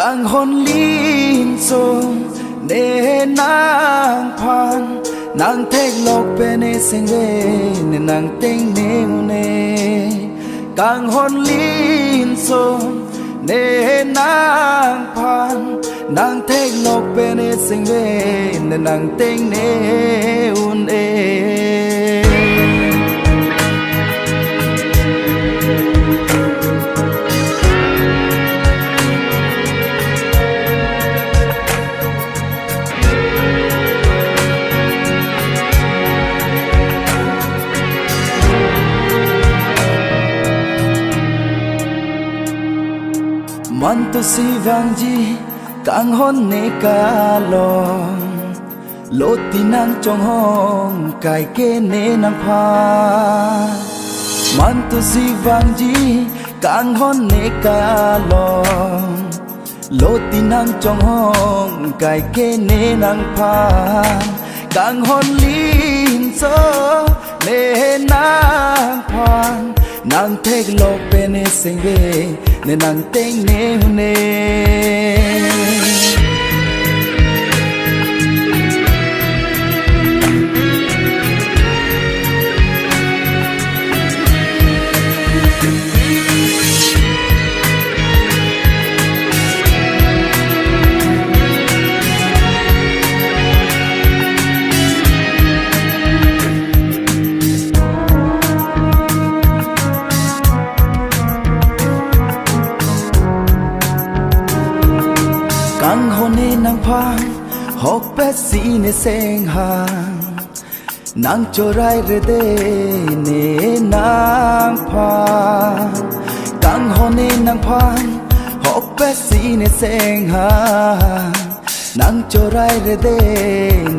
càng hôn lín sông để nàng phan nàng thét lộc bên e sinh về nên nàng tiếng nêu nề càng hôn lín sông để nàng phan nàng thét lộc bên e sinh về nên nàng tiếng nêu nề man tu si vang ji càng hôn nê ca lòng lô tin nàng trong hong cài kê nê nàng pha man tu si vang ji càng hôn nê ca lòng lô tin nàng trong hong cài kê nê nàng pha càng hôn lín gió nê nàng phan nàng thét lộc bên e sinh về nên nàng tiếng nêu nề càng hôn nê nàng phan hốc bé xí nê sen hàng nàng cho rai rê đê nê nàng phan càng hôn nê nàng phan hốc bé xí nê sen hàng nàng cho rai rê đê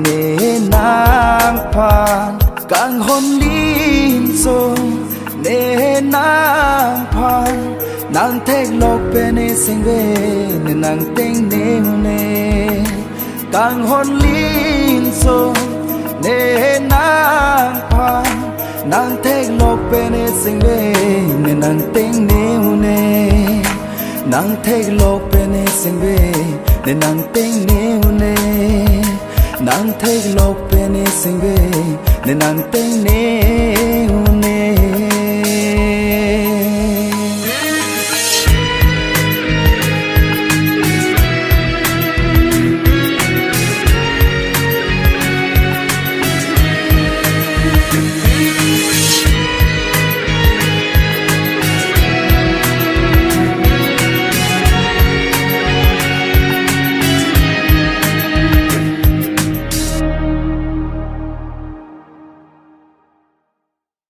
nê nàng phan càng hôn lín sông nê nàng phan nàng thét lộc bên e sinh về nên nàng tiếng nêu nề càng hôn lín sông nê nàng phan nàng thét lộc bên e sinh về nên nàng tiếng nêu nề nàng thét lộc bên e sinh về nên nàng tiếng nêu nề nàng thét lộc bên e sinh về nên nàng tiếng nêu nề